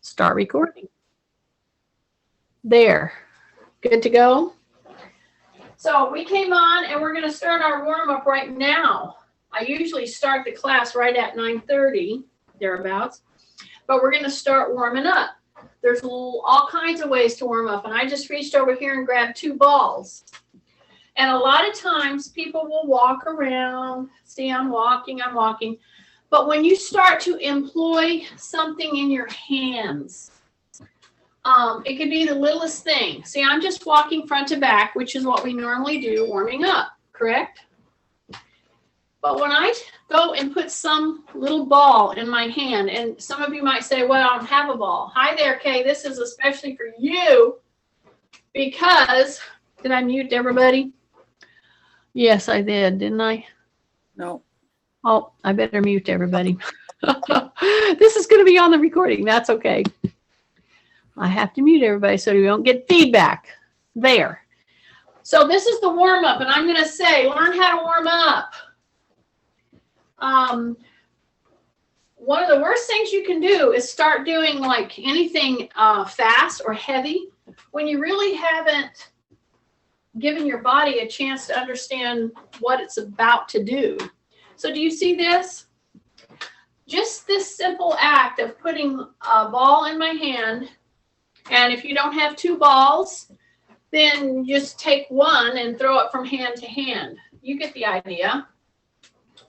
Start recording. There. Good to go? So we came on and we're going to start our warm-up right now. I usually start the class right at 9:30, thereabouts, but we're going to start warming up. There's all kinds of ways to warm up, and I just reached over here and grabbed 2 balls. And a lot of times people will walk around, see I'm walking. But when you start to employ something in your hands, it could be the littlest thing. See, I'm just walking front to back, which is what we normally do warming up, correct? But when I go and put some little ball in my hand, and some of you might say, well, I don't have a ball. Hi there, Kay. This is especially for you because, did I mute everybody? Yes, I did, didn't I? No. Oh, I better mute everybody. This is going to be on the recording. That's okay. I have to mute everybody so you don't get feedback. There. So this is the warm-up, and I'm going to say, learn how to warm up. One of the worst things you can do is start doing like anything fast or heavy when you really haven't given your body a chance to understand what it's about to do. So do you see this? Just this simple act of putting a ball in my hand, and if you don't have 2 balls, then just take one and throw it from hand to hand. You get the idea.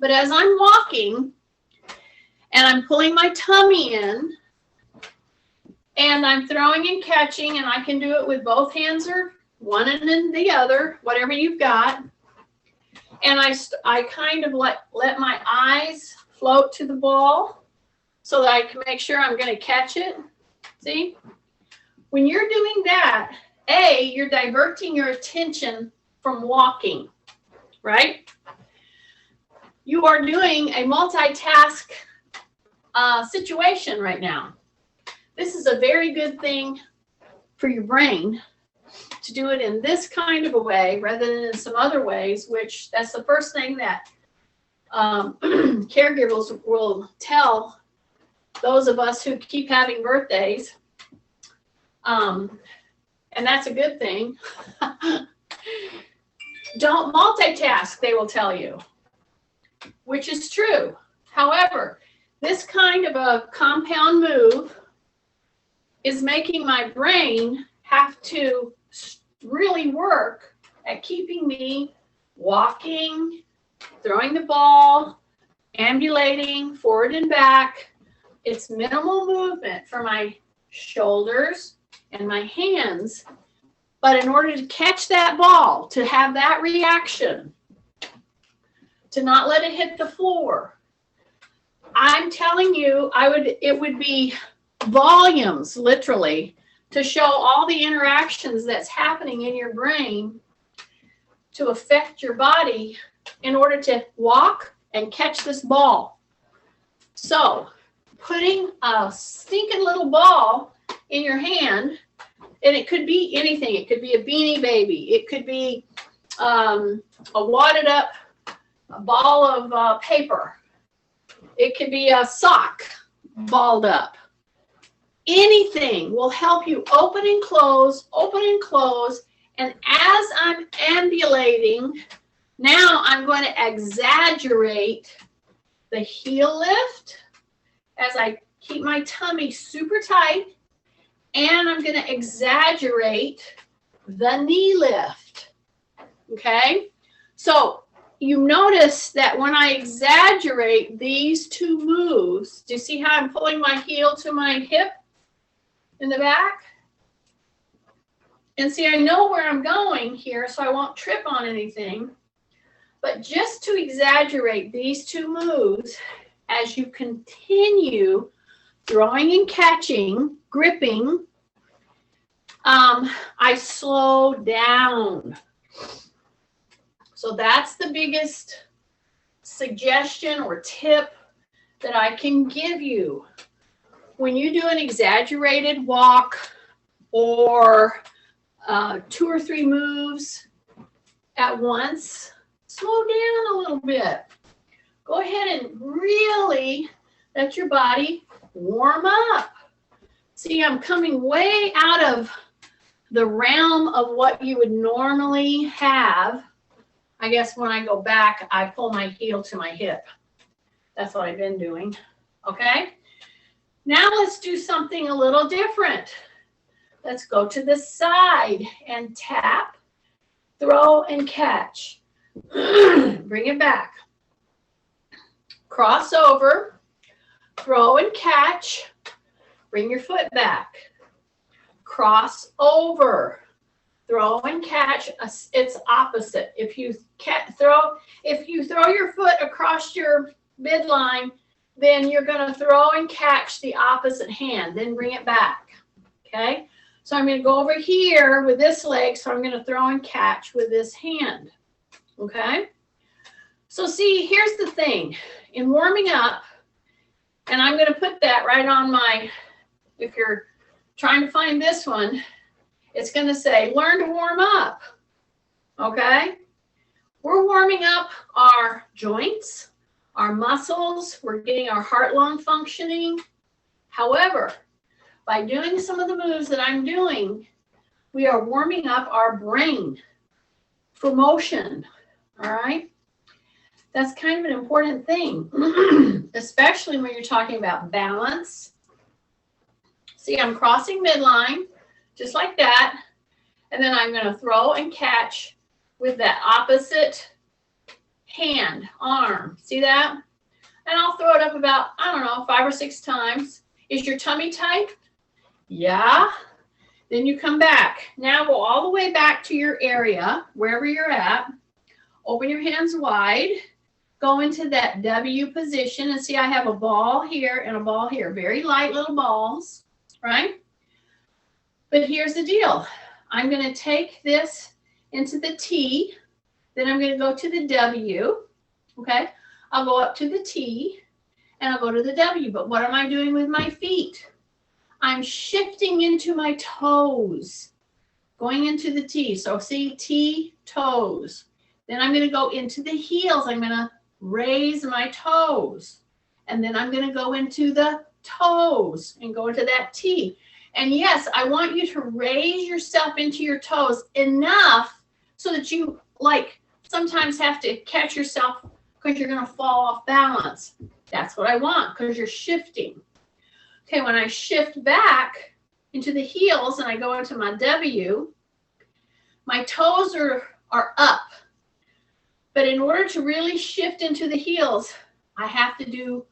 But as I'm walking and I'm pulling my tummy in and I'm throwing and catching, and I can do it with both hands or one and then the other, whatever you've got. And I kind of let my eyes float to the ball so that I can make sure I'm going to catch it. See? When you're doing that, you're diverting your attention from walking, right? You are doing a multitask situation right now. This is a very good thing for your brain to do it in this kind of a way rather than in some other ways, which that's the first thing that caregivers will tell those of us who keep having birthdays. And that's a good thing. Don't multitask, they will tell you, which is true. However, this kind of a compound move is making my brain have to really work at keeping me walking, throwing the ball, ambulating forward and back. It's minimal movement for my shoulders and my hands. But in order to catch that ball, to have that reaction, to not let it hit the floor, I'm telling you, it would be volumes, literally, to show all the interactions that's happening in your brain to affect your body in order to walk and catch this ball. So, putting a stinking little ball in your hand, and it could be anything. It could be a Beanie Baby. It could be a wadded up ball of paper. It could be a sock balled up. Anything will help you open and close, and as I'm ambulating, now I'm going to exaggerate the heel lift as I keep my tummy super tight, and I'm going to exaggerate the knee lift, okay? So you notice that when I exaggerate these 2 moves, do you see how I'm pulling my heel to my hip in the back? And see, I know where I'm going here, so I won't trip on anything. But just to exaggerate these 2 moves, as you continue throwing and catching, gripping, I slow down. So that's the biggest suggestion or tip that I can give you. When you do an exaggerated walk or 2 or 3 moves at once, slow down a little bit. Go ahead and really let your body warm up. See, I'm coming way out of the realm of what you would normally have. I guess when I go back, I pull my heel to my hip. That's what I've been doing. Okay? Now let's do something a little different. Let's go to the side and tap, throw, and catch. Bring it back. Cross over, throw and catch. Bring your foot back. Cross over, throw and catch. It's opposite. If you throw your foot across your midline, then you're going to throw and catch the opposite hand. Then bring it back. Okay. So I'm going to go over here with this leg. So I'm going to throw and catch with this hand. Okay. So see, here's the thing. In warming up, and I'm going to put that right on my, if you're trying to find this one, it's going to say, learn to warm up. Okay? We're warming up our joints, our muscles. We're getting our heart-lung functioning. However, by doing some of the moves that I'm doing, we are warming up our brain for motion. All right? That's kind of an important thing, especially when you're talking about balance. See, I'm crossing midline, just like that. And then I'm going to throw and catch with that opposite hand, arm. See that? And I'll throw it up about, I don't know, 5 or 6 times. Is your tummy tight? Yeah. Then you come back. Now go all the way back to your area, wherever you're at. Open your hands wide. Go into that W position. And see, I have a ball here and a ball here. Very light little balls, right? But here's the deal. I'm going to take this into the T. Then I'm going to go to the W. Okay? I'll go up to the T. And I'll go to the W. But what am I doing with my feet? I'm shifting into my toes. Going into the T. So see, T, toes. Then I'm going to go into the heels. I'm going to raise my toes. And then I'm going to go into the toes and go into that T. And yes, I want you to raise yourself into your toes enough so that you, like, sometimes have to catch yourself because you're going to fall off balance. That's what I want, because you're shifting. Okay, when I shift back into the heels and I go into my W, my toes are up. But in order to really shift into the heels, I have to do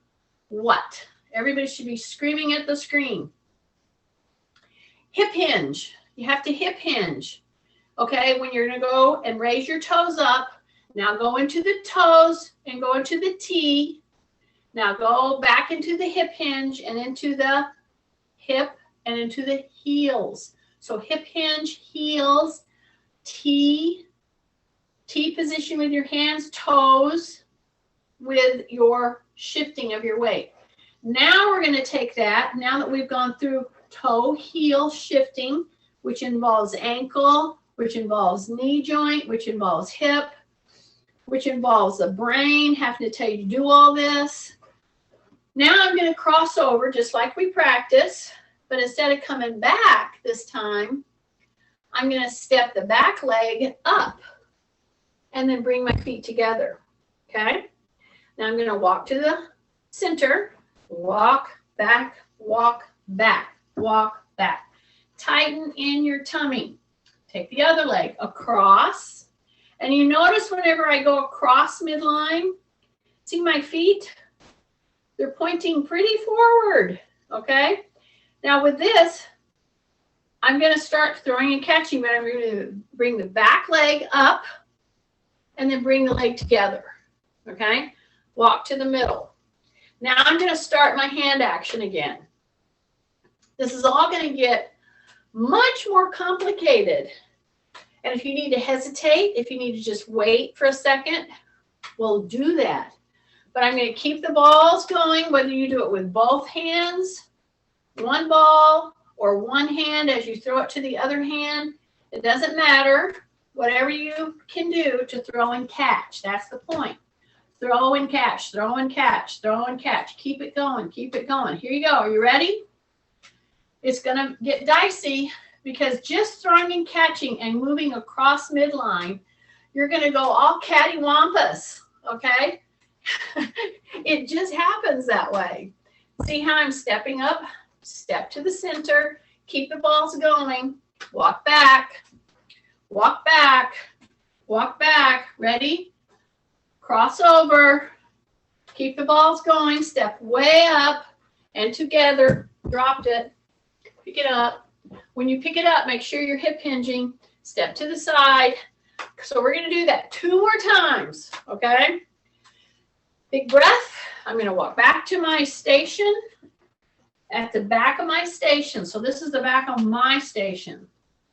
what? Everybody should be screaming at the screen. Hip hinge. You have to hip hinge. Okay, when you're going to go and raise your toes up, now go into the toes and go into the T. Now go back into the hip hinge and into the hip and into the heels. So hip hinge, heels, T position with your hands, toes with your shifting of your weight. Now we're going to take that, now that we've gone through toe, heel shifting, which involves ankle, which involves knee joint, which involves hip, which involves the brain, having to tell you to do all this. Now I'm going to cross over just like we practice, but instead of coming back this time, I'm going to step the back leg up and then bring my feet together. Okay? Now I'm going to walk to the center, walk back, walk back, walk back. Tighten in your tummy. Take the other leg across. And you notice whenever I go across midline, see my feet? They're pointing pretty forward. Okay? Now with this, I'm going to start throwing and catching, but I'm going to bring the back leg up and then bring the leg together. Okay? Walk to the middle. Now I'm going to start my hand action again. This is all going to get much more complicated. And if you need to hesitate, if you need to just wait for a second, we'll do that. But I'm going to keep the balls going, whether you do it with both hands, one ball, or one hand as you throw it to the other hand. It doesn't matter. Whatever you can do to throw and catch. That's the point. Throw and catch, throw and catch, throw and catch. Keep it going, keep it going. Here you go. Are you ready? it's going to get dicey because just throwing and catching and moving across midline, you're going to go all cattywampus, okay? It just happens that way. See how I'm stepping up? Step to the center, keep the balls going, walk back, walk back, walk back. Ready? Cross over, keep the balls going, step way up and together. Dropped it. Pick it up. When you pick it up, make sure you're hip hinging. Step to the side. So we're going to do that 2 more times, okay? Big breath. I'm going to walk back to my station. At the back of my station. So this is the back of my station,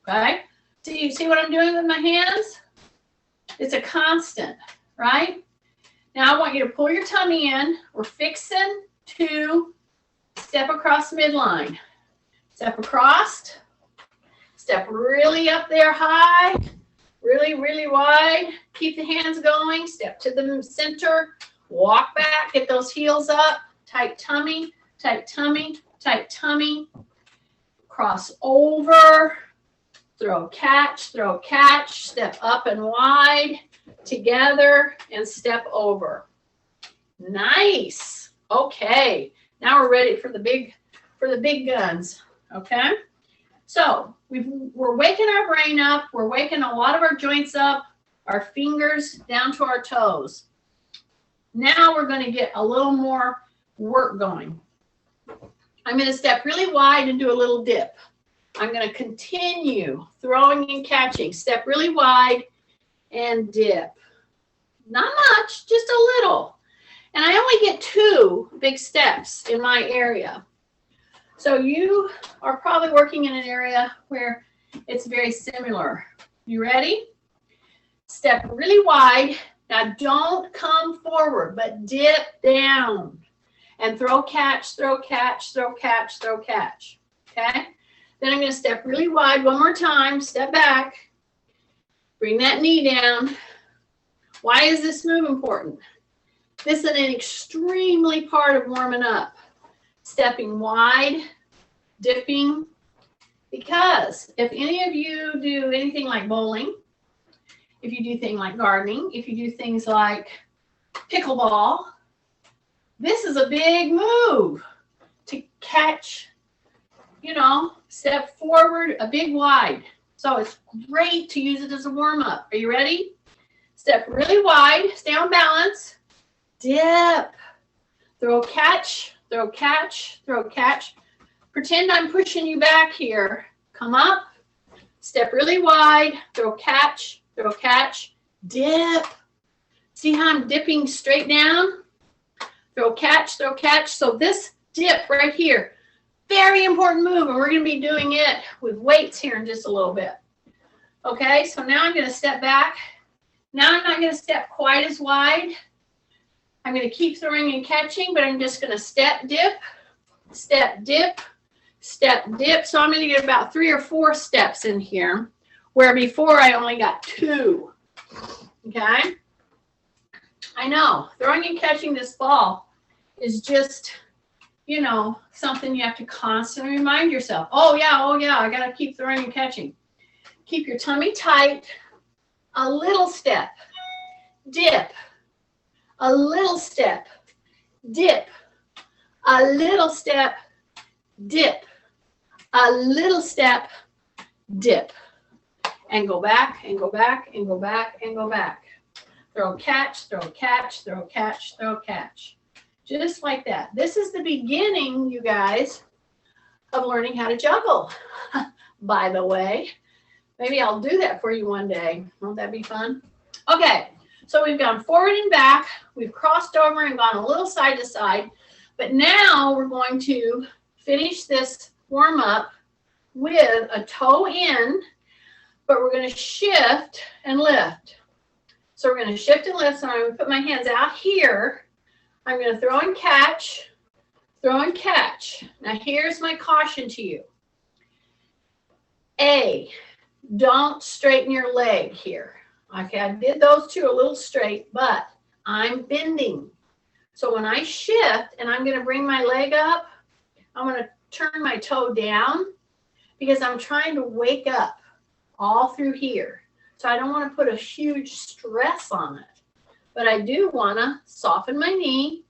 okay? So you see what I'm doing with my hands? It's a constant, right? Now I want you to pull your tummy in. We're fixing to step across midline. Step across. Step really up there high. Really, really wide. Keep the hands going. Step to the center. Walk back. Get those heels up. Tight tummy. Tight tummy, tight tummy, cross over, throw, catch, step up and wide, together, and step over. Nice. Okay, now we're ready for the big guns, okay? So we're waking our brain up, we're waking a lot of our joints up, our fingers down to our toes. Now we're going to get a little more work going. I'm going to step really wide and do a little dip. I'm going to continue throwing and catching. Step really wide and dip. Not much, just a little. And I only get 2 big steps in my area. So you are probably working in an area where it's very similar. You ready? Step really wide. Now don't come forward, but dip down. And throw, catch, throw, catch, throw, catch, throw, catch. Okay? Then I'm going to step really wide one more time. Step back. Bring that knee down. Why is this move important? This is an extremely part of warming up. Stepping wide, dipping. Because if any of you do anything like bowling, if you do things like gardening, if you do things like pickleball, this is a big move to catch, you know, step forward, a big wide. So it's great to use it as a warm-up. Are you ready? Step really wide, stay on balance, dip, throw, catch, throw, catch, throw, catch. Pretend I'm pushing you back here. Come up, step really wide, throw, catch, dip. See how I'm dipping straight down? Throw, catch, throw, catch. So this dip right here, very important move, and we're going to be doing it with weights here in just a little bit. Okay, so now I'm going to step back. Now I'm not going to step quite as wide. I'm going to keep throwing and catching, but I'm just going to step, dip, step, dip, step, dip. So I'm going to get about 3 or 4 steps in here, where before I only got 2. Okay? I know, throwing and catching this ball is just, you know, something you have to constantly remind yourself. Oh yeah, I got to keep throwing and catching. Keep your tummy tight. A little step, dip, a little step, dip, a little step, dip, a little step, dip, and go back and go back and go back and go back. Throw, catch, throw, catch, throw, catch, throw, catch. Just like that. This is the beginning, you guys, of learning how to juggle, by the way. Maybe I'll do that for you one day. Won't that be fun? Okay, so we've gone forward and back. We've crossed over and gone a little side to side. But now we're going to finish this warm up with a toe in, but we're going to shift and lift. So we're going to shift and lift. So I'm going to put my hands out here. I'm going to throw and catch, throw and catch. Now here's my caution to you. A, don't straighten your leg here. Okay, I did those 2 a little straight, but I'm bending. So when I shift and I'm going to bring my leg up, I'm going to turn my toe down because I'm trying to wake up all through here. So I don't want to put a huge stress on it. But I do want to soften my knee,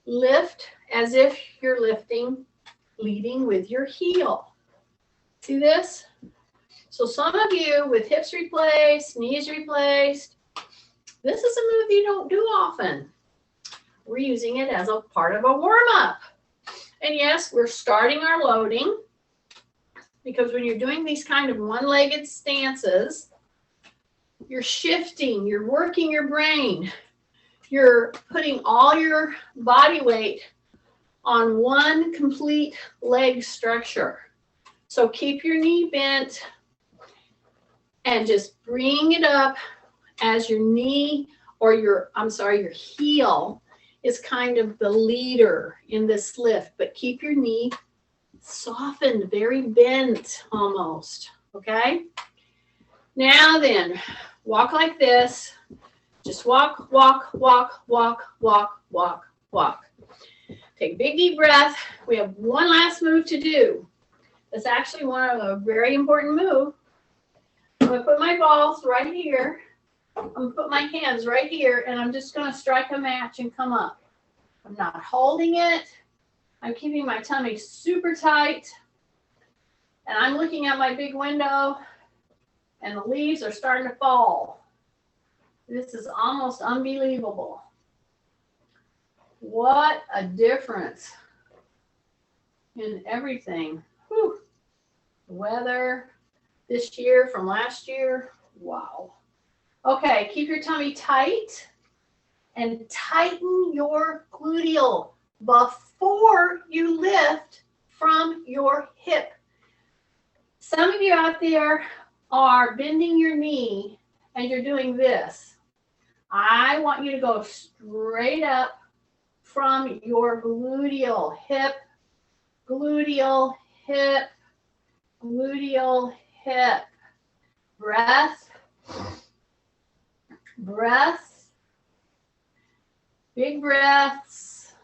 lift as if you're leading with your heel. See this? So some of you with hips replaced, knees replaced, this is a move you don't do often. We're using it as a part of a warm-up. And yes, we're starting our loading because when you're doing these kind of one-legged stances, you're shifting, you're working your brain. You're putting all your body weight on one complete leg structure. So keep your knee bent and just bring it up as your knee or your heel is kind of the leader in this lift, but keep your knee softened, very bent almost, okay? Now then, walk like this. Just walk, walk, walk, walk, walk, walk, walk. Take a big deep breath. We have one last move to do. It's actually a very important move. I'm going to put my balls right here. I'm going to put my hands right here, and I'm just going to strike a match and come up. I'm not holding it. I'm keeping my tummy super tight, and I'm looking out my big window, and the leaves are starting to fall. This is almost unbelievable. What a difference in everything. Whew. The weather this year from last year, wow. Okay, keep your tummy tight and tighten your gluteal before you lift from your hip. Some of you out there are bending your knee and you're doing this. I want you to go straight up from your gluteal hip, gluteal hip, gluteal hip. Breath, breath, big breaths,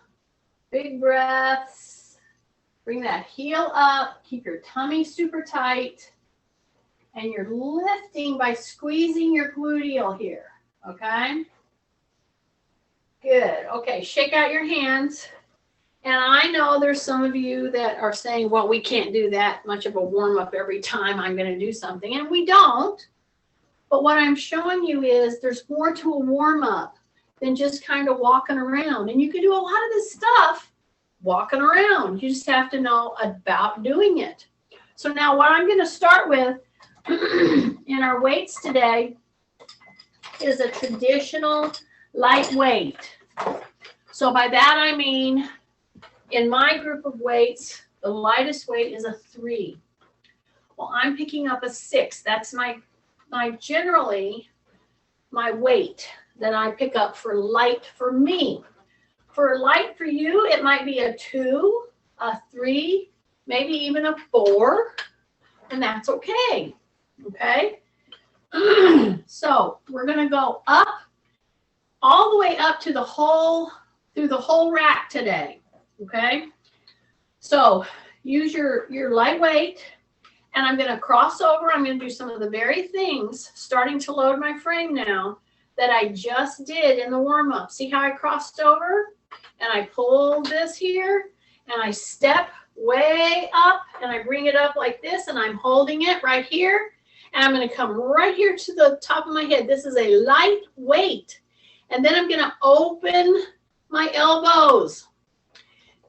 big breaths. Bring that heel up, keep your tummy super tight, and you're lifting by squeezing your gluteal here, okay? Good. Okay, shake out your hands. And I know there's some of you that are saying, well, we can't do that much of a warm-up every time I'm going to do something. And we don't. But what I'm showing you is there's more to a warm-up than just kind of walking around. And you can do a lot of this stuff walking around. You just have to know about doing it. So now what I'm going to start with in our weights today is a traditional lightweight. So by that I mean, in my group of weights, the lightest weight is a 3. Well, I'm picking up a 6. That's my generally my weight that I pick up for light for me. For light for you, it might be a 2, a 3, maybe even a 4, and that's okay. Okay? So we're going to go up, all the way up to the whole, through the whole rack today. Okay? So use your lightweight, and I'm going to cross over. I'm going to do some of the very things, starting to load my frame now, that I just did in the warm-up. See how I crossed over? And I pull this here, and I step way up, and I bring it up like this, and I'm holding it right here. And I'm going to come right here to the top of my head. This is a light weight. And then I'm going to open my elbows.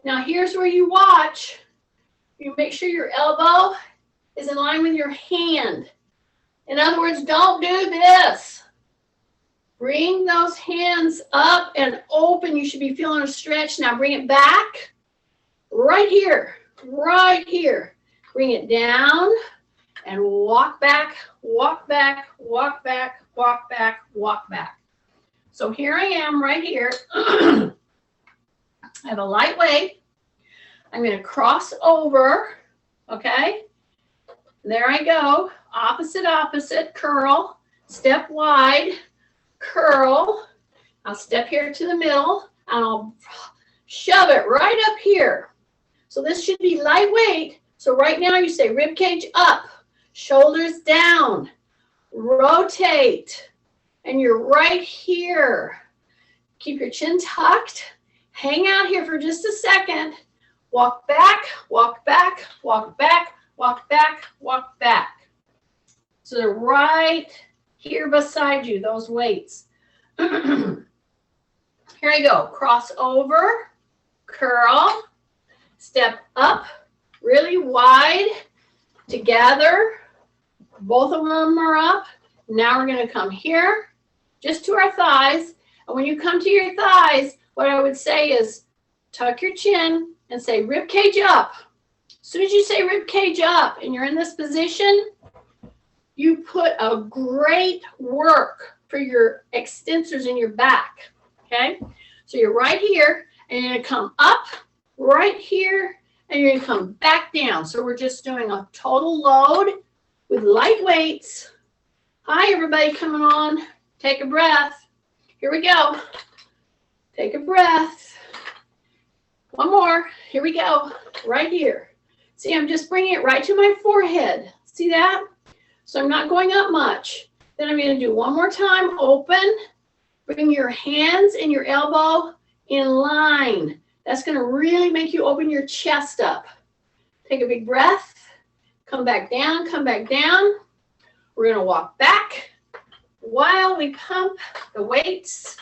Now here's where you watch. You make sure your elbow is in line with your hand. In other words, don't do this. Bring those hands up and open. You should be feeling a stretch. Now bring it back. Right here. Right here. Bring it down. And walk back, walk back, walk back, walk back, walk back. So here I am right here. I have a light weight. I'm going to cross over, okay? There I go. Opposite, opposite, curl. Step wide, curl. I'll step here to the middle, and I'll shove it right up here. So this should be lightweight. So right now you say rib cage up, shoulders down, rotate, and you're right here. Keep your chin tucked. Hang out here for just a second. Walk back, walk back, walk back, walk back, walk back. So they're right here beside you, those weights. Here I go. Cross over, curl, step up, really wide, together. Both of them are up. Now we're going to come here, just to our thighs. And when you come to your thighs, what I would say is tuck your chin and say rib cage up. As soon as you say rib cage up and you're in this position, you put a great work for your extensors in your back, okay? So you're right here, and you're going to come up right here, and you're going to come back down. So we're just doing a total load with light weights. Hi, everybody coming on. Take a breath. Here we go. Take a breath. One more. Here we go. Right here. See, I'm just bringing it right to my forehead. See that? So I'm not going up much. Then I'm going to do one more time. Open. Bring your hands and your elbow in line. That's going to really make you open your chest up. Take a big breath. Come back down. Come back down. We're going to walk back while we pump the weights.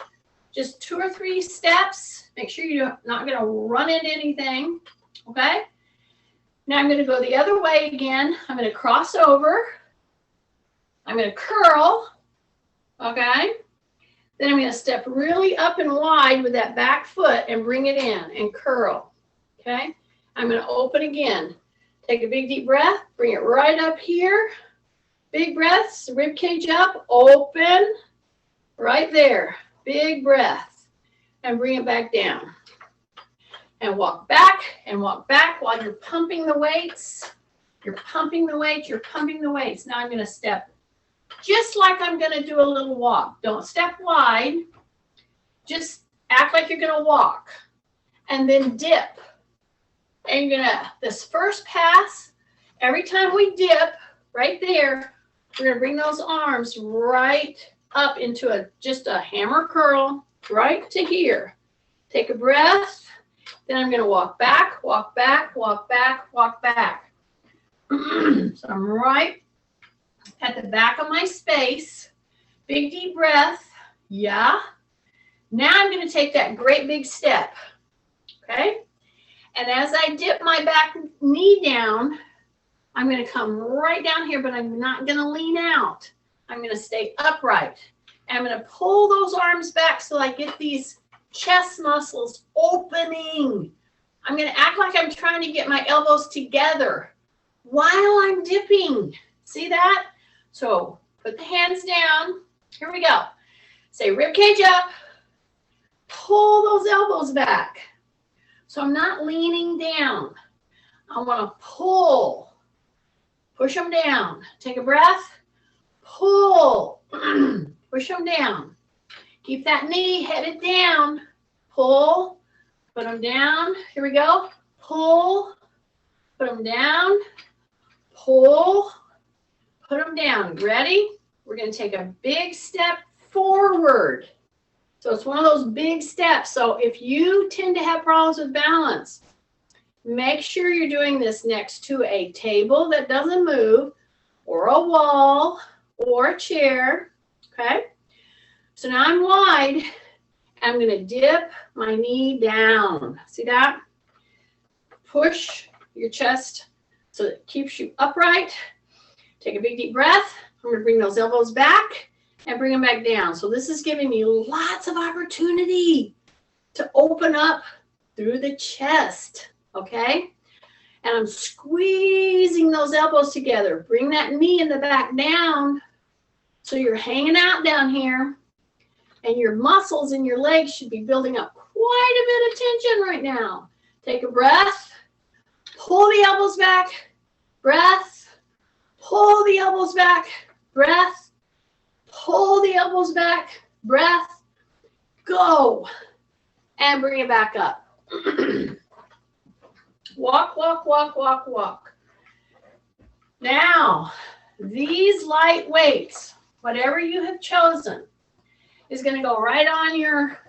Just 2 or 3 steps. Make sure you're not going to run into anything. Okay? Now I'm going to go the other way again. I'm going to cross over. I'm going to curl. Okay? Then I'm going to step really up and wide with that back foot and bring it in and curl. Okay? I'm going to open again. Take a big deep breath. Bring it right up here. Big breaths. Rib cage up. Open. Right there. Big breath. And bring it back down. And walk back while you're pumping the weights. You're pumping the weights. You're pumping the weights. Now I'm going to step just like I'm going to do a little walk. Don't step wide. Just act like you're going to walk. And then dip. And you're going to, this first pass, every time we dip, right there, we're going to bring those arms right up into just a hammer curl, right to here. Take a breath. Then I'm going to walk back, walk back, walk back, walk back. So I'm right at the back of my space. Big deep breath. Yeah. Now I'm going to take that great big step. Okay? And as I dip my back knee down, I'm going to come right down here, but I'm not going to lean out. I'm going to stay upright. And I'm going to pull those arms back so I get these chest muscles opening. I'm going to act like I'm trying to get my elbows together while I'm dipping. See that? So put the hands down. Here we go. Say rib cage up. Pull those elbows back. So I'm not leaning down. I want to pull. Push them down. Take a breath. Pull. Push them down. Keep that knee headed down. Pull. Put them down. Here we go. Pull. Put them down. Pull. Put them down. Ready? We're going to take a big step forward. So it's one of those big steps. So if you tend to have problems with balance, make sure you're doing this next to a table that doesn't move, or a wall, or a chair. Okay? So now I'm wide. I'm going to dip my knee down. See that? Push your chest so it keeps you upright. Take a big deep breath. I'm going to bring those elbows back and bring them back down. So this is giving me lots of opportunity to open up through the chest. Okay? And I'm squeezing those elbows together. Bring that knee in the back down so you're hanging out down here. And your muscles in your legs should be building up quite a bit of tension right now. Take a breath. Pull the elbows back. Breath. Pull the elbows back. Breath. Pull the elbows back. Breath. Go. And bring it back up. Walk, walk, walk, walk, walk. Now, these light weights, whatever you have chosen, is going to go right on your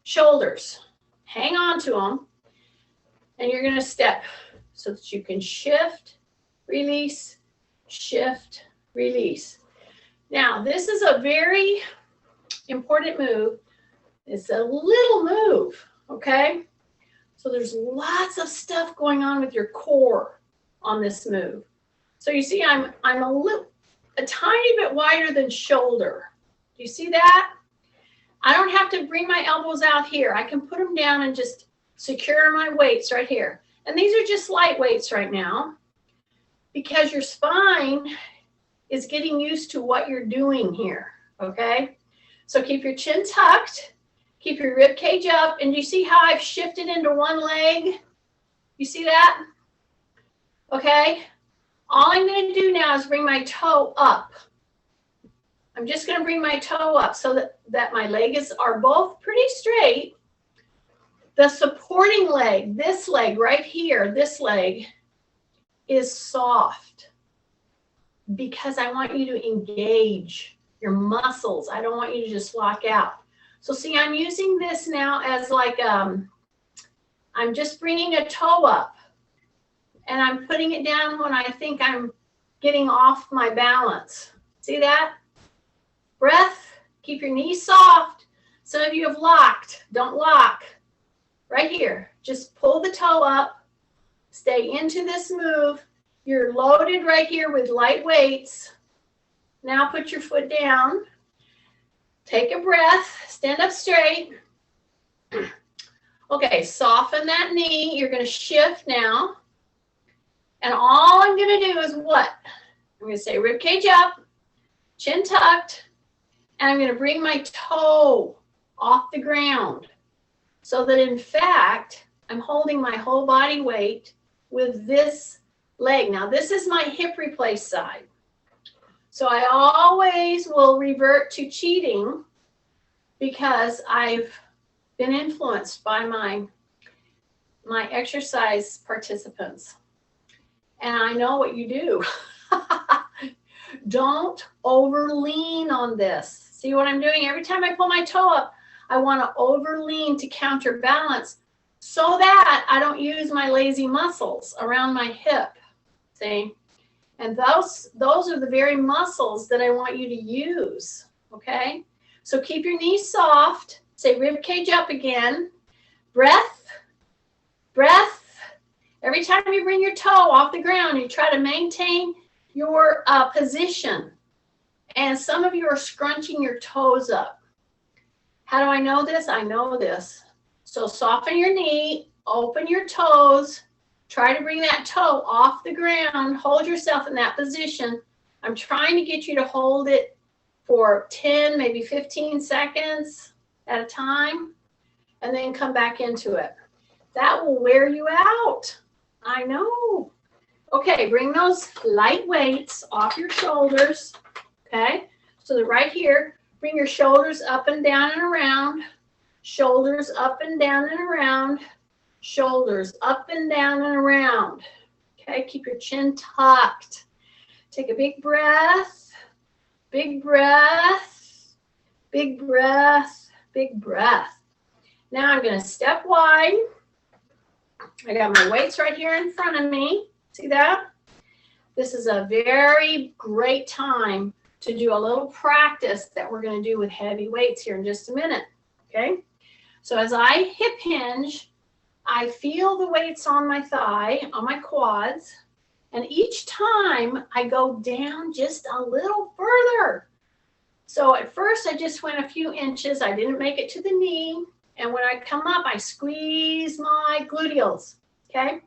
shoulders. Hang on to them, and you're going to step so that you can shift, release, shift, release. Now, this is a very important move. It's a little move, okay? So there's lots of stuff going on with your core on this move. So you see, I'm a tiny bit wider than shoulder. Do you see that? I don't have to bring my elbows out here. I can put them down and just secure my weights right here. And these are just light weights right now because your spine is getting used to what you're doing here, okay? So keep your chin tucked, keep your rib cage up, and you see how I've shifted into one leg? You see that? Okay? All I'm going to do now is bring my toe up. I'm just going to bring my toe up so that my legs are both pretty straight. The supporting leg, this leg right here, this leg is soft because I want you to engage your muscles. I don't want you to just lock out. So see, I'm using this now as like, I'm just bringing a toe up and I'm putting it down when I think I'm getting off my balance. See that? Breath, keep your knees soft. Some of you have locked, don't lock. Right here, just pull the toe up, stay into this move. You're loaded right here with light weights. Now put your foot down. Take a breath, stand up straight. Okay, soften that knee. You're going to shift now. And all I'm going to do is what? I'm going to say rib cage up, chin tucked, and I'm going to bring my toe off the ground so that in fact, I'm holding my whole body weight with this leg. Now, this is my hip replace side. So I always will revert to cheating because I've been influenced by my exercise participants. And I know what you do. Don't over lean on this. See what I'm doing? Every time I pull my toe up, I want to over lean to counterbalance so that I don't use my lazy muscles around my hip. See? And those are the very muscles that I want you to use. Okay? So keep your knees soft. Say rib cage up again. Breath. Breath. Every time you bring your toe off the ground, you try to maintain your position. And some of you are scrunching your toes up. How do I know this? I know this. So soften your knee, open your toes, try to bring that toe off the ground, hold yourself in that position. I'm trying to get you to hold it for 10, maybe 15 seconds at a time, and then come back into it. That will wear you out. I know. Okay, bring those light weights off your shoulders. Okay, so that right here, bring your shoulders up and down and around, shoulders up and down and around, shoulders up and down and around. Okay, keep your chin tucked. Take a big breath, big breath, big breath, big breath. Now I'm going to step wide. I got my weights right here in front of me. See that? This is a very great time to do a little practice that we're going to do with heavy weights here in just a minute. Okay? So as I hip hinge, I feel the weights on my thigh, on my quads, and each time I go down just a little further. So at first I just went a few inches. I didn't make it to the knee. And when I come up, I squeeze my gluteals. Okay?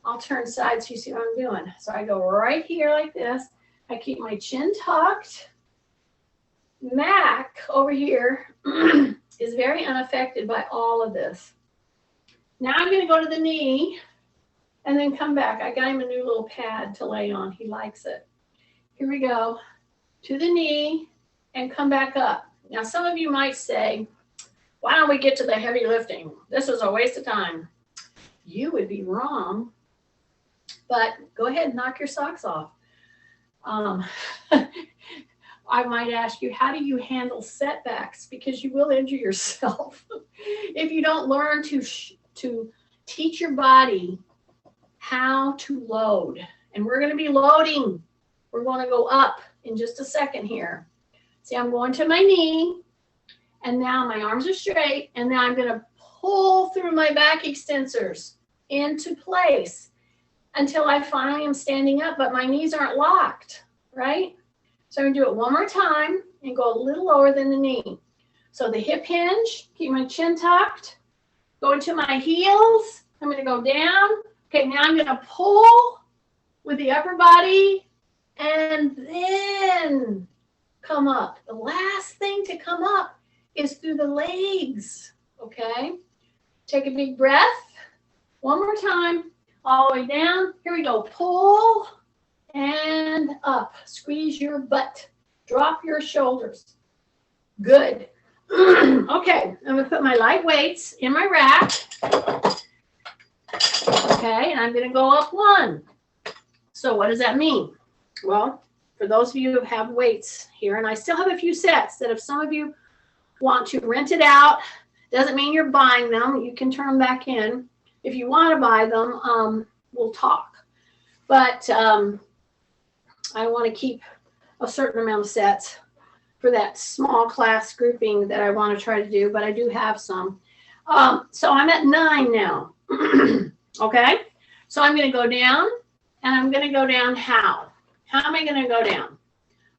I'll turn sides so you see what I'm doing. So I go right here like this. I keep my chin tucked. Mac over here is very unaffected by all of this. Now I'm going to go to the knee and then come back. I got him a new little pad to lay on. He likes it. Here we go. To the knee and come back up. Now some of you might say, why don't we get to the heavy lifting? This is a waste of time. you would be wrong. But go ahead and knock your socks off. I might ask you, how do you handle setbacks? Because you will injure yourself if you don't learn to teach your body how to load. And we're going to be loading. We're going to go up in just a second here. See, I'm going to my knee, and now my arms are straight, and now I'm going to pull through my back extensors into place until I finally am standing up, but my knees aren't locked, right? So I'm going to do it one more time and go a little lower than the knee. So the hip hinge, keep my chin tucked, go into my heels. I'm going to go down. Okay, now I'm going to pull with the upper body and then come up. The last thing to come up is through the legs, okay? Take a big breath. One more time, all the way down. Here we go. Pull and up. Squeeze your butt. Drop your shoulders. Good. Okay, I'm going to put my light weights in my rack. Okay, and I'm going to go up one. So what does that mean? Well, for those of you who have weights here, and I still have a few sets that if some of you want to rent it out, doesn't mean you're buying them. You can turn them back in. If you want to buy them, we'll talk. But I want to keep a certain amount of sets for that small class grouping that I want to try to do, but I do have some. So I'm at 9 now. Okay, so I'm going to go down, and I'm going to go down how? How am I going to go down?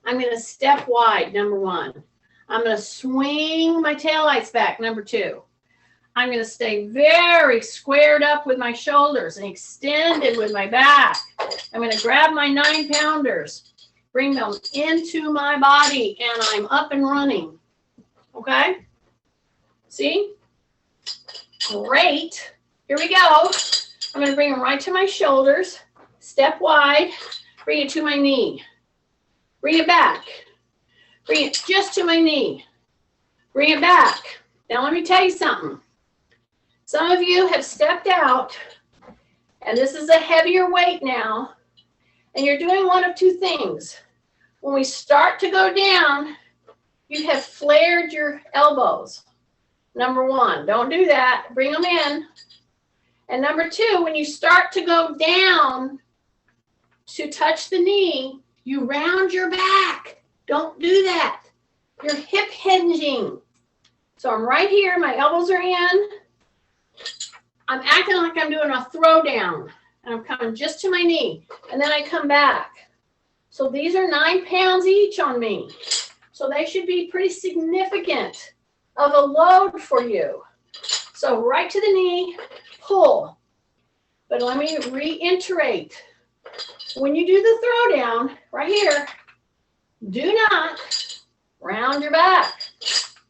I'm going to step wide, number 1. I'm going to swing my taillights back, number 2. I'm going to stay very squared up with my shoulders and extended with my back. I'm going to grab my 9-pounders, bring them into my body, and I'm up and running. Okay? See? Great. Here we go. I'm going to bring them right to my shoulders, step wide, bring it to my knee. Bring it back. Bring it just to my knee. Bring it back. Now let me tell you something. Some of you have stepped out, and this is a heavier weight now, and you're doing one of two things. When we start to go down, you have flared your elbows. Number 1, don't do that. Bring them in. And number 2, when you start to go down to touch the knee, you round your back. Don't do that. You're hip hinging. So I'm right here. My elbows are in. I'm acting like I'm doing a throw down. And I'm coming just to my knee. And then I come back. So these are 9 pounds each on me. So they should be pretty significant of a load for you. So right to the knee, pull. But let me reiterate. When you do the throw down, right here, do not round your back.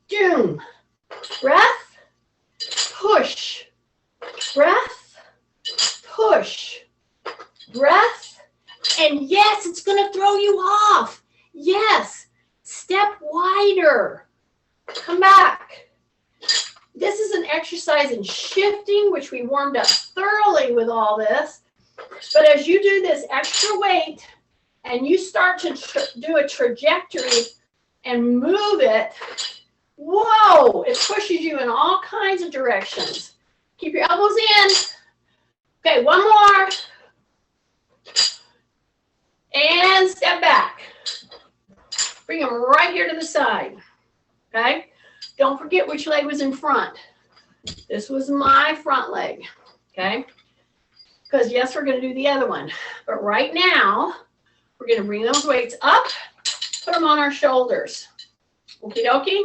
Boom. Breath, push. Breath, push. Breath, and yes, it's going to throw you off. Yes, step wider. Come back. This is an exercise in shifting, which we warmed up thoroughly with all this. But as you do this extra weight and you start to do a trajectory and move it, whoa, it pushes you in all kinds of directions. Keep your elbows in. Okay, one more. And step back. Bring them right here to the side. Okay? Don't forget which leg was in front. This was my front leg. Okay? Because yes, we're going to do the other one. But right now, we're going to bring those weights up, put them on our shoulders. Okie dokie.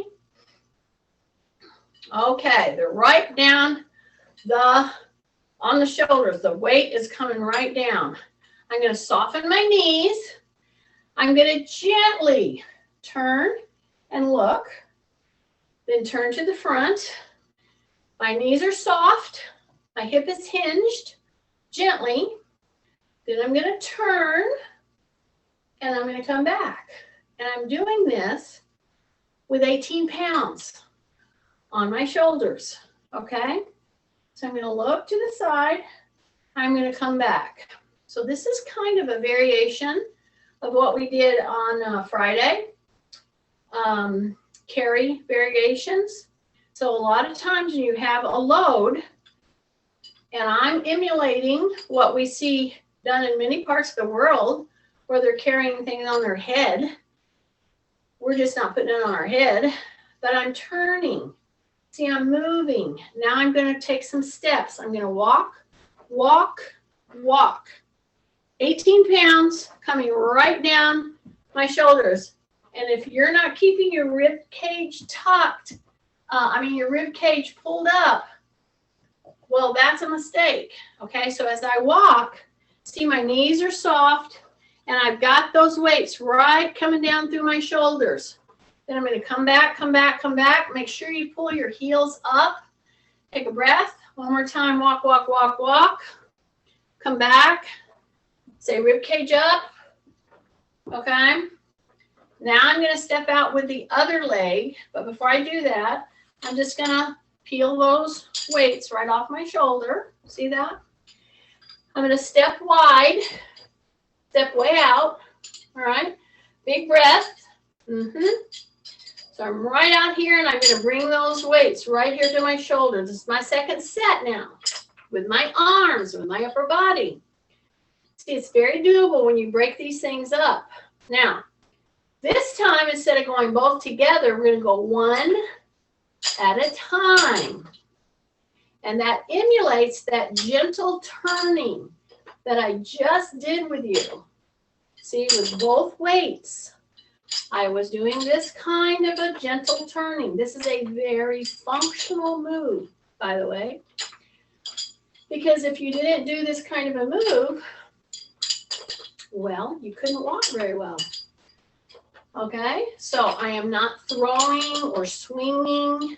Okay, they're right down on the shoulders. The weight is coming right down. I'm going to soften my knees. I'm going to gently turn and look. Then turn to the front. My knees are soft. My hip is hinged. Gently. Then I'm going to turn and I'm going to come back. And I'm doing this with 18 pounds on my shoulders. Okay? So I'm going to look to the side. I'm going to come back. So this is kind of a variation of what we did on Friday. Carry variations. So a lot of times when you have a load, and I'm emulating what we see done in many parts of the world where they're carrying things on their head. We're just not putting it on our head, but I'm turning. See, I'm moving. Now I'm going to take some steps. I'm going to walk, walk, walk. 18 pounds coming right down my shoulders. And if you're not keeping your rib cage tucked, your rib cage pulled up, well, that's a mistake. Okay, so as I walk, see my knees are soft, and I've got those weights right coming down through my shoulders. Then I'm going to come back, come back, come back. Make sure you pull your heels up. Take a breath. One more time. Walk, walk, walk, walk. Come back. Say rib cage up. Okay. Now I'm going to step out with the other leg. But before I do that, I'm just going to peel those weights right off my shoulder. See that? I'm going to step wide. Step way out. All right. Big breath. So I'm right out here, and I'm going to bring those weights right here to my shoulders. This is my second set now with my arms, with my upper body. See, it's very doable when you break these things up. Now, this time, instead of going both together, we're going to go one at a time. And that emulates that gentle turning that I just did with you. See, with both weights, I was doing this kind of a gentle turning. This is a very functional move, by the way. Because if you didn't do this kind of a move, well, you couldn't walk very well. Okay, so I am not throwing or swinging.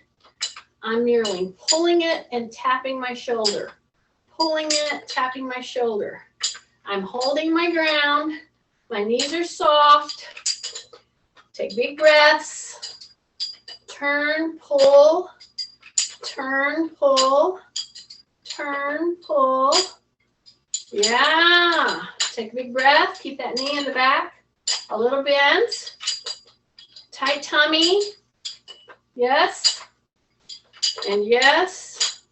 I'm merely pulling it and tapping my shoulder. Pulling it, tapping my shoulder. I'm holding my ground. My knees are soft. Take big breaths. Turn, pull. Turn, pull. Turn, pull. Yeah. Take a big breath. Keep that knee in the back. A little bent. Tight tummy. Yes. And yes.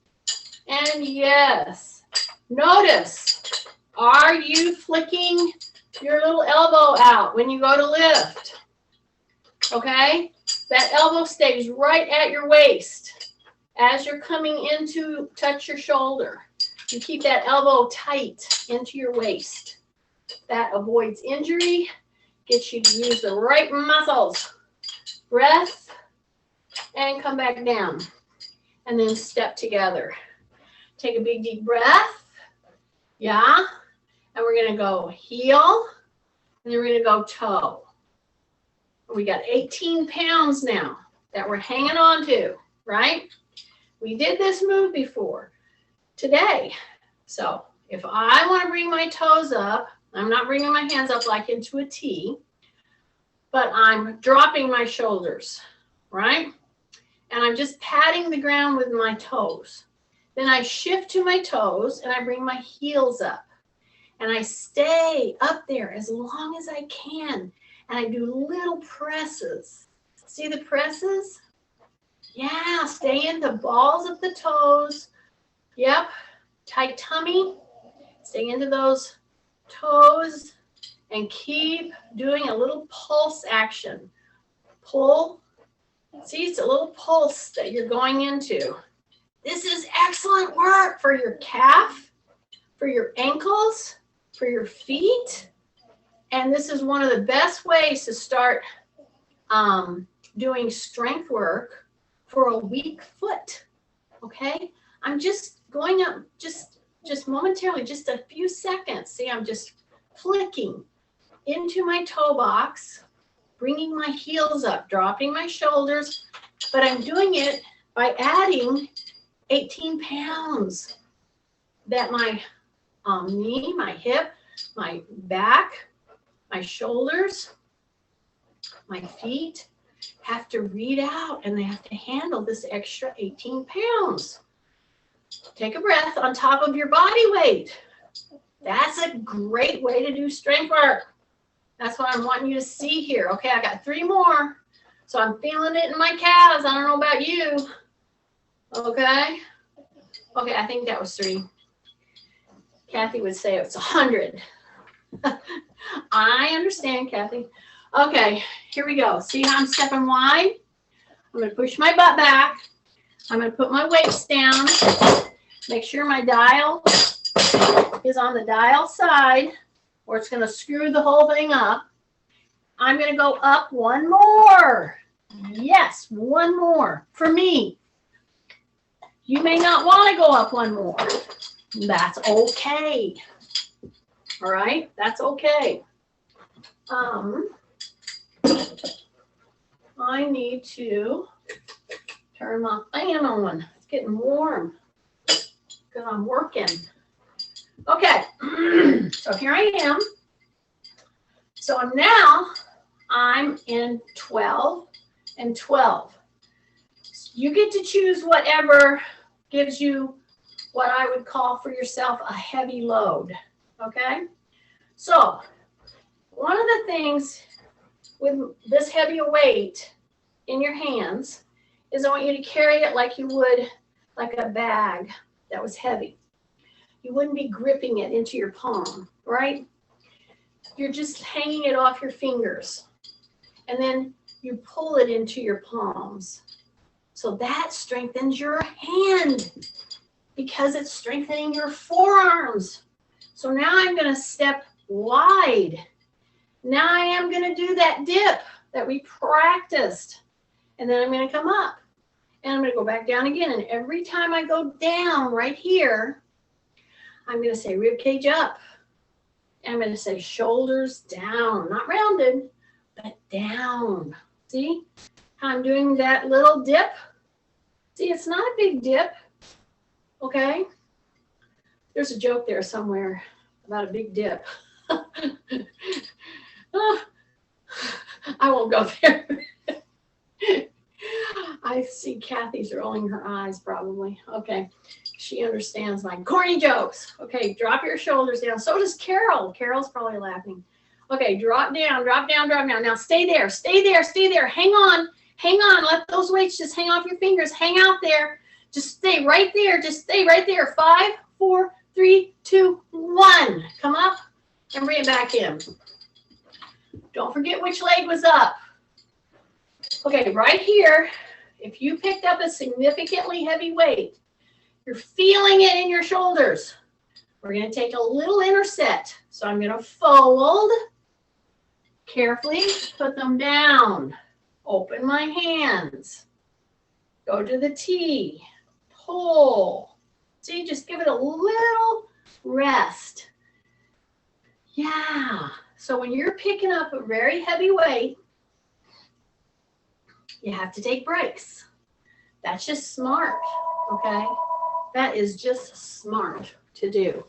And yes. Notice, are you flicking your little elbow out when you go to lift? Okay? That elbow stays right at your waist as you're coming in to touch your shoulder. You keep that elbow tight into your waist. That avoids injury, gets you to use the right muscles. Breath, and come back down. And then step together. Take a big deep breath. Yeah. And we're going to go heel, and then we're going to go toe. We got 18 pounds now that we're hanging on to, right? We did this move before today. So if I want to bring my toes up, I'm not bringing my hands up like into a T, but I'm dropping my shoulders, right? And I'm just patting the ground with my toes. Then I shift to my toes, and I bring my heels up. And I stay up there as long as I can. And I do little presses. See the presses? Yeah, stay in the balls of the toes. Yep, tight tummy. Stay into those toes and keep doing a little pulse action. Pull. See, it's a little pulse that you're going into. This is excellent work for your calf, for your ankles, for your feet. And this is one of the best ways to start doing strength work for a weak foot. Okay? I'm just going up just momentarily, just a few seconds. See, I'm just flicking into my toe box, bringing my heels up, dropping my shoulders, but I'm doing it by adding 18 pounds that my knee, my hip, my back, my shoulders, my feet have to read out, and they have to handle this extra 18 pounds. Take a breath on top of your body weight. That's a great way to do strength work. That's what I'm wanting you to see here. Okay, I got 3 more. So I'm feeling it in my calves. I don't know about you. Okay. Okay, I think that was 3. Kathy would say it's 100. I understand, Kathy. Okay, here we go. See how I'm stepping wide? I'm going to push my butt back. I'm going to put my weights down. Make sure my dial is on the dial side, or it's going to screw the whole thing up. I'm going to go up 1 more. Yes, 1 more for me. You may not want to go up 1 more. That's okay. All right, that's okay. I need to turn my fan on. It's getting warm because I'm working. Okay, so here I am. So now I'm in 12 and 12. You get to choose whatever gives you what I would call for yourself a heavy load, okay? So one of the things with this heavy weight in your hands is I want you to carry it like you would like a bag that was heavy. You wouldn't be gripping it into your palm, right? You're just hanging it off your fingers. And then you pull it into your palms. So that strengthens your hand because it's strengthening your forearms. So now I'm going to step wide. Now I am going to do that dip that we practiced. And then I'm going to come up. And I'm going to go back down again. And every time I go down right here, I'm going to say rib cage up. And I'm going to say shoulders down. Not rounded, but down. See how I'm doing that little dip? See, it's not a big dip. Okay? There's a joke there somewhere about a big dip. I won't go there. I see Kathy's rolling her eyes probably. Okay. She understands my corny jokes. Okay, drop your shoulders down. So does Carol. Carol's probably laughing. Okay, drop down, drop down, drop down. Now stay there, stay there, stay there. Hang on, hang on. Let those weights just hang off your fingers. Hang out there. Just stay right there. Just stay right there. 5, 4, 3, 2, 1. Come up and bring it back in. Don't forget which leg was up. Okay, right here, if you picked up a significantly heavy weight, you're feeling it in your shoulders. We're going to take a little interset. So I'm going to fold, carefully put them down, open my hands, go to the T, pull. See, just give it a little rest. Yeah. So when you're picking up a very heavy weight, you have to take breaks. That's just smart, okay? That is just smart to do.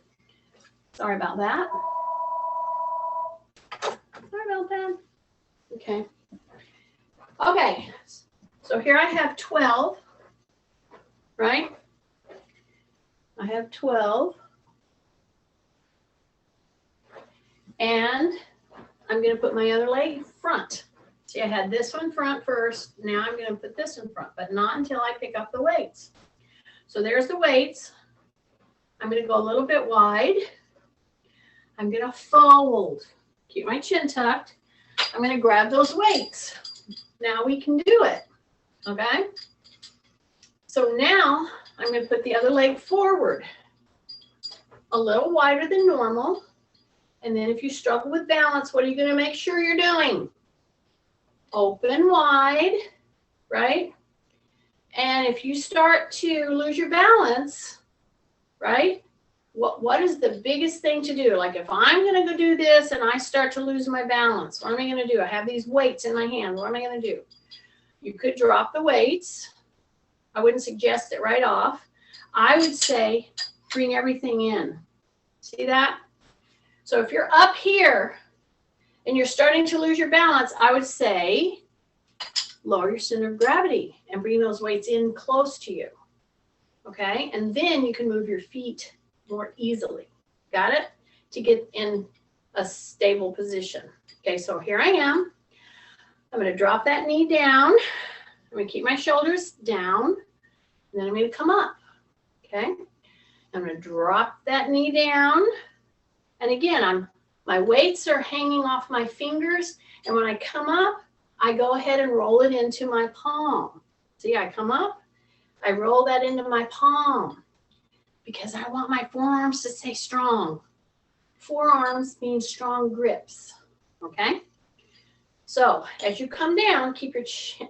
Sorry about that. Sorry about that. Okay. Okay. So here I have 12, right? I have 12. And I'm going to put my other leg front. See, I had this one front first. Now I'm going to put this in front, but not until I pick up the weights. So there's the weights. I'm going to go a little bit wide. I'm going to fold. Keep my chin tucked. I'm going to grab those weights. Now we can do it. Okay? So now I'm going to put the other leg forward. A little wider than normal. And then if you struggle with balance, what are you going to make sure you're doing? Open wide, right? And if you start to lose your balance, right? What is the biggest thing to do? Like if I'm going to go do this and I start to lose my balance, what am I going to do? I have these weights in my hand. What am I going to do? You could drop the weights. I wouldn't suggest it right off. I would say bring everything in. See that? So if you're up here and you're starting to lose your balance, I would say lower your center of gravity and bring those weights in close to you. okay? And then you can move your feet more easily. Got it? To get in a stable position. Okay, so here I am. I'm going to drop that knee down. I'm going to keep my shoulders down. And then I'm going to come up. Okay? I'm going to drop that knee down. And again, my weights are hanging off my fingers. And when I come up, I go ahead and roll it into my palm. See, I come up, I roll that into my palm because I want my forearms to stay strong. Forearms means strong grips, okay? So as you come down, keep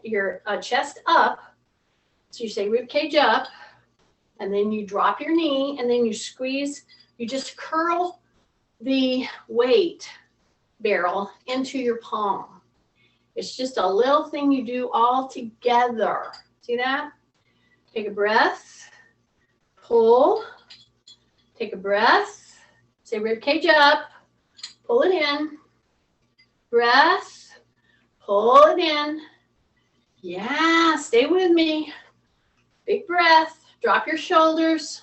your chest up. So you say rib cage up, and then you drop your knee, and then you squeeze, you just curl the weight barrel into your palm. It's just a little thing you do all together. See that? Take a breath, pull, take a breath, say rib cage up, pull it in, breath, pull it in. Yeah, stay with me. Big breath, drop your shoulders,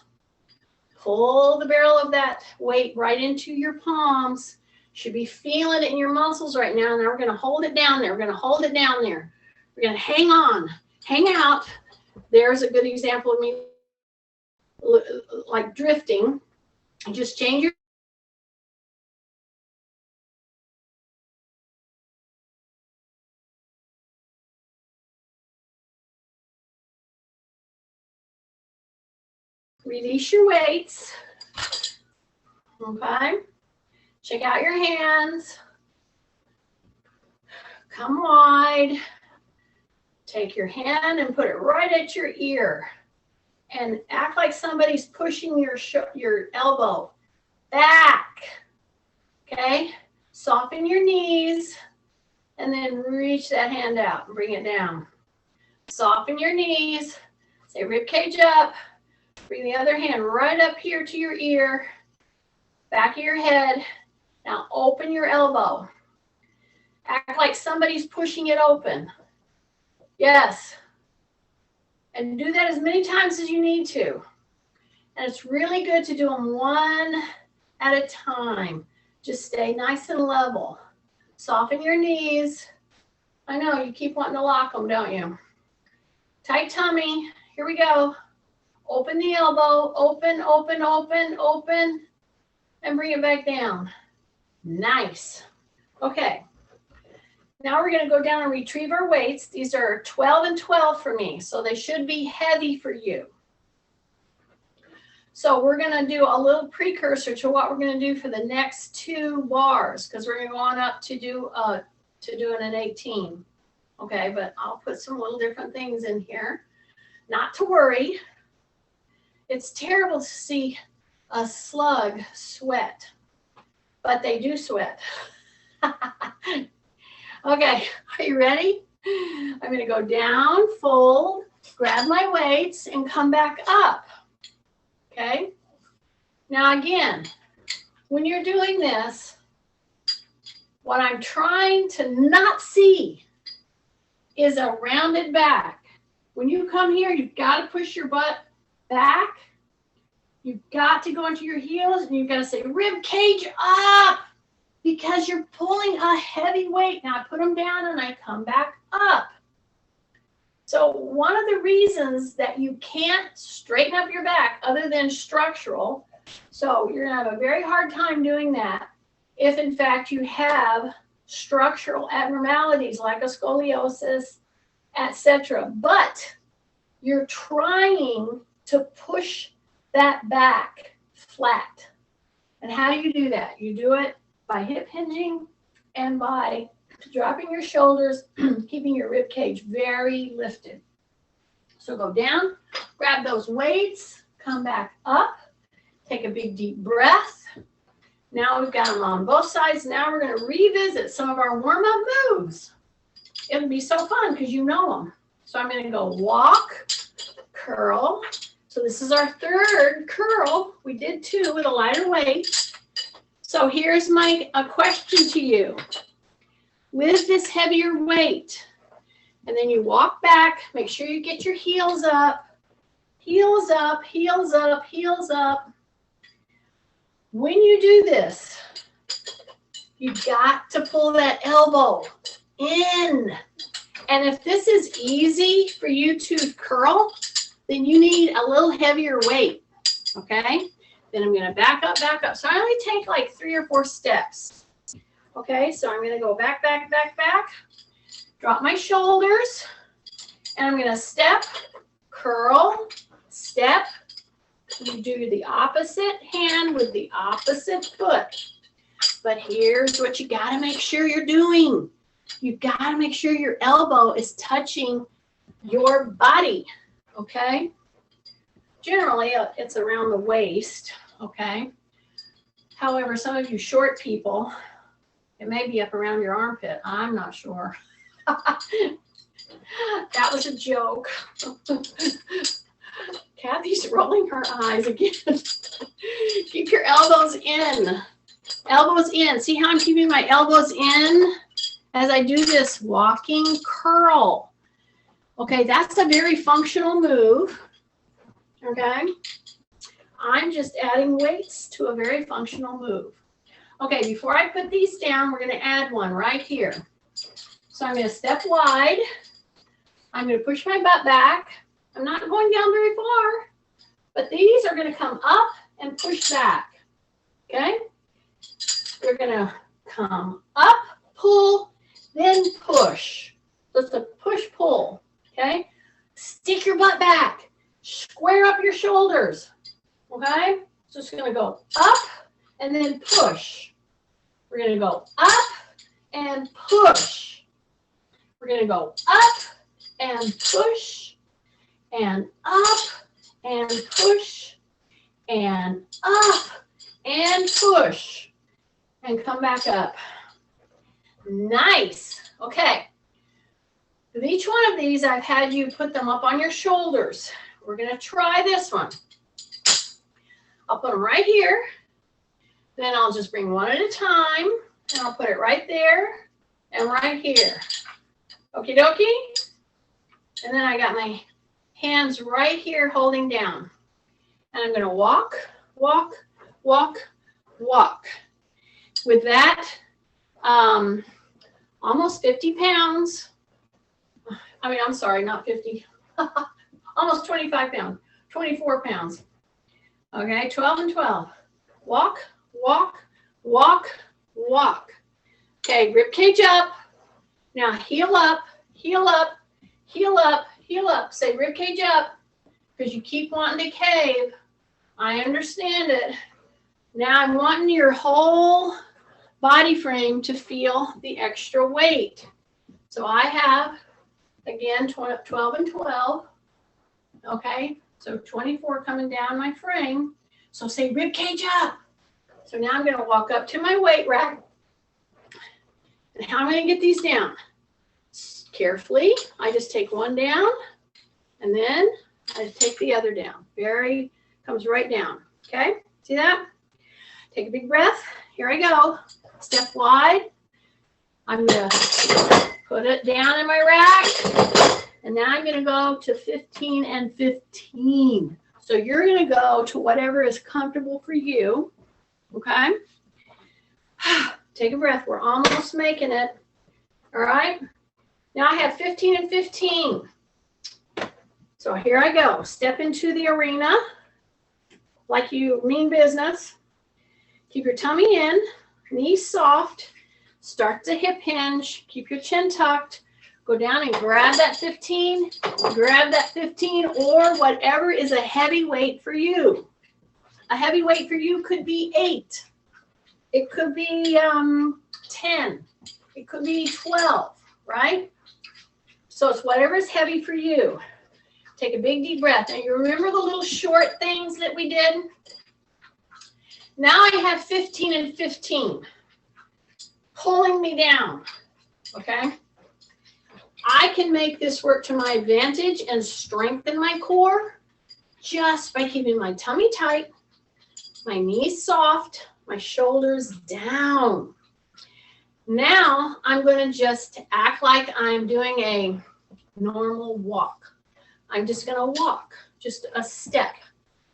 pull the barrel of that weight right into your palms. Should be feeling it in your muscles right now. Now we're going to hold it down there. We're going to hold it down there. We're going to hang on, hang out. There's a good example of me like drifting. Just change your release your weights. Okay. Check out your hands. Come wide. Take your hand and put it right at your ear. And act like somebody's pushing your elbow back. Okay? Soften your knees. And then reach that hand out and bring it down. Soften your knees. Say rib cage up. Bring the other hand right up here to your ear. Back of your head. Now open your elbow. Act like somebody's pushing it open. Yes. And do that as many times as you need to. And it's really good to do them one at a time. Just stay nice and level. Soften your knees. I know you keep wanting to lock them, don't you? Tight tummy. Here we go. Open the elbow. Open, open, open, open. And bring it back down. Nice. Okay. Now we're going to go down and retrieve our weights. These are 12 and 12 for me, so they should be heavy for you. So we're going to do a little precursor to what we're going to do for the next 2 bars, because we're going to go on up to doing an 18. Okay, but I'll put some little different things in here. Not to worry. It's terrible to see a slug sweat, but they do sweat. Okay, are you ready? I'm going to go down, fold, grab my weights, and come back up. Okay? Now again, when you're doing this, what I'm trying to not see is a rounded back. When you come here, you've got to push your butt back. You've got to go into your heels, and you've got to say, rib cage up. Because you're pulling a heavy weight. Now I put them down and I come back up. So one of the reasons that you can't straighten up your back other than structural, so you're going to have a very hard time doing that if in fact you have structural abnormalities like a scoliosis, etc. But you're trying to push that back flat. And how do you do that? You do it by hip hinging and by dropping your shoulders, keeping your rib cage very lifted. So go down, grab those weights, come back up, take a big deep breath. Now we've got them on both sides. Now we're going to revisit some of our warm-up moves. It'll be so fun because you know them. So I'm going to go walk, curl. So this is our 3rd curl. We did 2 with a lighter weight. So here's a question to you. With this heavier weight, and then you walk back, make sure you get your heels up, Heels up, heels up, heels up. When you do this, you've got to pull that elbow in. And if this is easy for you to curl, then you need a little heavier weight, okay? Then I'm gonna back up, back up. So I only take like 3 or 4 steps. Okay, so I'm gonna go back, back, back, back. Drop my shoulders, and I'm gonna step, curl, step. You do the opposite hand with the opposite foot. But here's what you gotta make sure you're doing. You've gotta make sure your elbow is touching your body, okay? Generally, it's around the waist, okay? However, some of you short people, it may be up around your armpit. I'm not sure. That was a joke. Kathy's rolling her eyes again. Keep your elbows in. Elbows in. See how I'm keeping my elbows in as I do this walking curl. Okay, that's a very functional move. Okay, I'm just adding weights to a very functional move. Okay, before I put these down, we're going to add one right here. So I'm going to step wide. I'm going to push my butt back. I'm not going down very far, but these are going to come up and push back. Okay, we're going to come up, pull, then push. So it's a push-pull. Okay, stick your butt back. Square up your shoulders, okay? So it's going to go up and then push. We're going to go up and push. We're going to go up and push and up and push and up and push and come back up. Nice. Okay. With each one of these, I've had you put them up on your shoulders. We're going to try this one. I'll put them right here. Then I'll just bring one at a time, and I'll put it right there and right here. Okie dokie. And then I got my hands right here holding down. And I'm going to walk, walk, walk, walk. With that, almost 50 pounds. I mean, I'm sorry, not 50. Almost 25 pounds, 24 pounds. Okay, 12 and 12. Walk, walk, walk, walk. Okay, rib cage up. Now heel up, heel up, heel up, heel up. Say rib cage up because you keep wanting to cave. I understand it. Now I'm wanting your whole body frame to feel the extra weight. So I have, again, 12 and 12. Okay, so 24 coming down my frame. So say rib cage up. So now I'm going to walk up to my weight rack. And how am I going to get these down? Carefully, I just take one down, and then I take the other down. Comes right down. Okay, see that? Take a big breath. Here I go. Step wide. I'm going to put it down in my rack. And now I'm going to go to 15 and 15. So you're going to go to whatever is comfortable for you. Okay? Take a breath. We're almost making it. All right? Now I have 15 and 15. So here I go. Step into the arena like you mean business. Keep your tummy in, knees soft. Start the hip hinge. Keep your chin tucked. Go down and grab that 15. Grab that 15 or whatever is a heavy weight for you. A heavy weight for you could be 8. It could be 10. It could be 12, right? So it's whatever is heavy for you. Take a big deep breath. Now you remember the little short things that we did? Now I have 15 and 15 pulling me down, okay? I can make this work to my advantage and strengthen my core just by keeping my tummy tight, my knees soft, my shoulders down. Now I'm going to just act like I'm doing a normal walk. I'm just going to walk. just a step.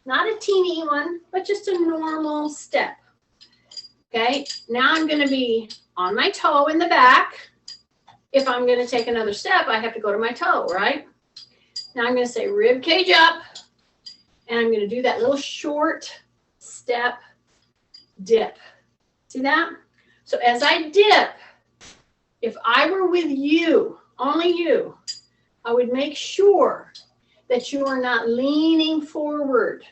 Not a teeny one, but just a normal step. Okay, now I'm going to be on my toe in the back. If I'm going to take another step, I have to go to my toe, right? Now I'm going to say rib cage up, and I'm going to do that little short step dip. See that? So as I dip, if I were with you, only you, I would make sure that you are not leaning forward.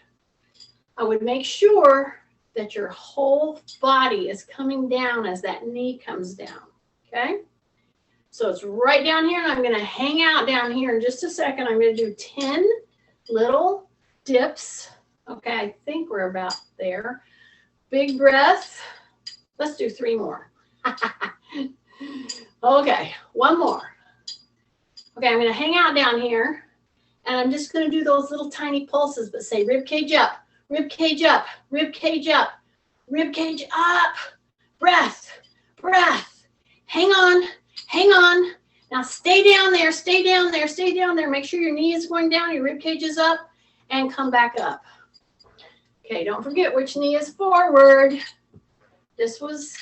I would make sure that your whole body is coming down as that knee comes down, okay? So it's right down here, and I'm going to hang out down here in just a second. I'm going to do 10 little dips. Okay, I think we're about there. Big breath. Let's do 3 more. Okay, 1 more. Okay, I'm going to hang out down here, and I'm just going to do those little tiny pulses, but say rib cage up, rib cage up, rib cage up, rib cage up. Breath, breath. Hang on, hang on. Now stay down there, stay down there, stay down there. Make sure your knee is going down, your rib cage is up, and come back up. Okay, don't forget which knee is forward. This was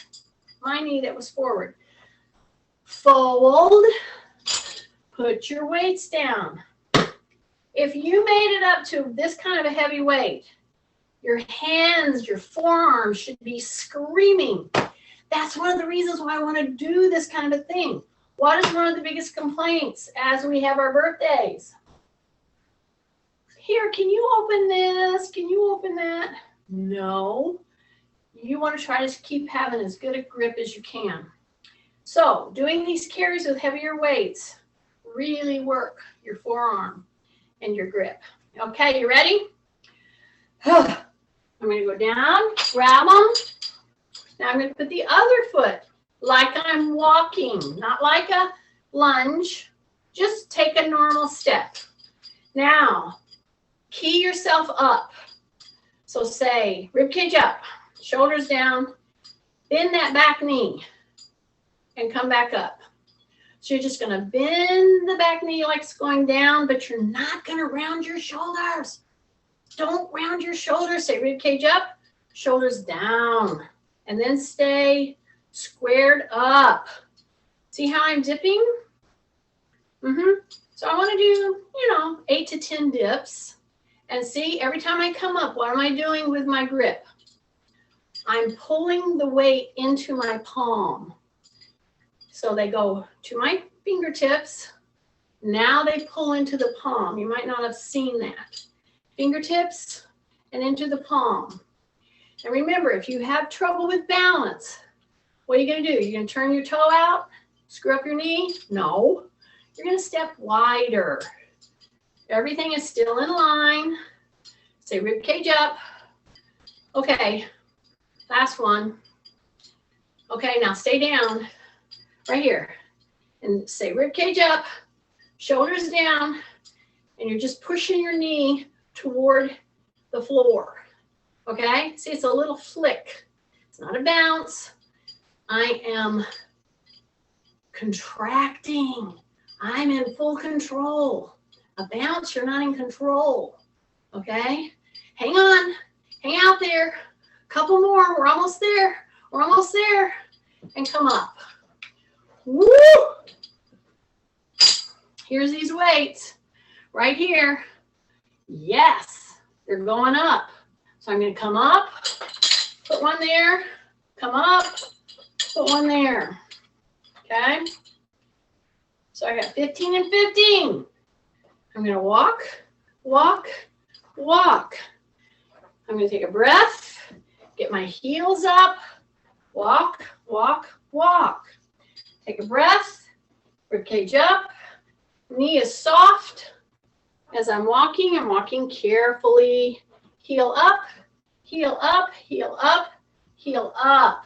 my knee that was forward. Fold. Put your weights down. If you made it up to this kind of a heavy weight, your hands, your forearms should be screaming. That's one of the reasons why I want to do this kind of a thing. What is one of the biggest complaints as we have our birthdays? Here, can you open this? Can you open that? No. You want to try to keep having as good a grip as you can. So, doing these carries with heavier weights really work your forearm and your grip. Okay, you ready? I'm going to go down, grab them. Now I'm going to put the other foot like I'm walking, not like a lunge. Just take a normal step. Now, key yourself up. So say rib cage up, shoulders down, bend that back knee, and come back up. So you're just going to bend the back knee like it's going down, but you're not going to round your shoulders. Don't round your shoulders. Say rib cage up, shoulders down, and then stay squared up. See how I'm dipping? So I want to do, 8 to 10 dips. And see, every time I come up, what am I doing with my grip? I'm pulling the weight into my palm. So they go to my fingertips. Now they pull into the palm. You might not have seen that. Fingertips and into the palm. And remember, if you have trouble with balance, what are you going to do? You're going to turn your toe out? Screw up your knee? No. You're going to step wider. Everything is still in line. Say rib cage up. Okay, last one. Okay, now stay down right here. And say rib cage up, shoulders down, and you're just pushing your knee toward the floor. Okay? See, it's a little flick. It's not a bounce. I am contracting. I'm in full control. A bounce, you're not in control. Okay? Hang on. Hang out there. Couple more. We're almost there. We're almost there. And come up. Woo! Here's these weights. Right here. Yes. They're going up. So I'm going to come up. Put one there. Come up. Put one there. Okay? So I got 15 and 15. I'm going to walk, walk, walk. I'm going to take a breath, get my heels up, walk, walk, walk. Take a breath, rib cage up, knee is soft. As I'm walking carefully. Heel up, heel up, heel up, heel up.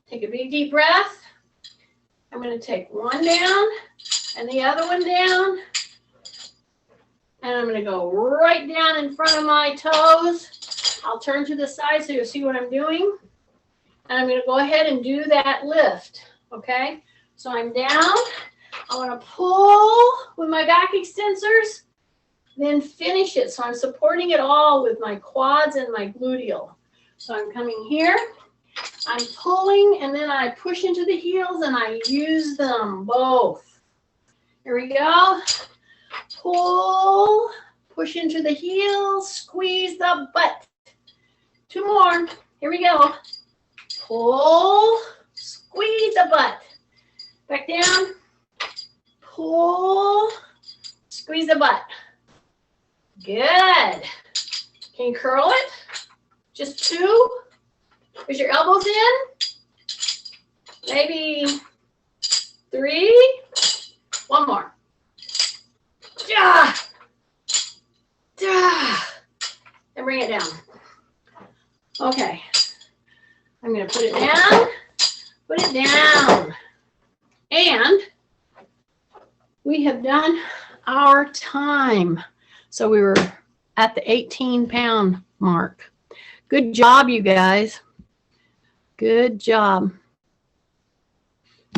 Take a big deep breath. I'm going to take one down and the other one down. And I'm going to go right down in front of my toes. I'll turn to the side so you'll see what I'm doing. And I'm going to go ahead and do that lift. Okay? So I'm down. I want to pull with my back extensors then finish it. So I'm supporting it all with my quads and my gluteal. So I'm coming here, I'm pulling, and then I push into the heels and I use them both. Here we go. Pull, push into the heels, squeeze the butt. 2 more. Here we go. Pull, squeeze the butt. Back down. Pull, squeeze the butt. Good. Can you curl it? Just 2. Push your elbows in. Maybe 3. 1 more. Ja. Ja. And bring it down. Okay. I'm going to put it down. Put it down. And we have done our time. So we were at the 18-pound mark. Good job, you guys. Good job.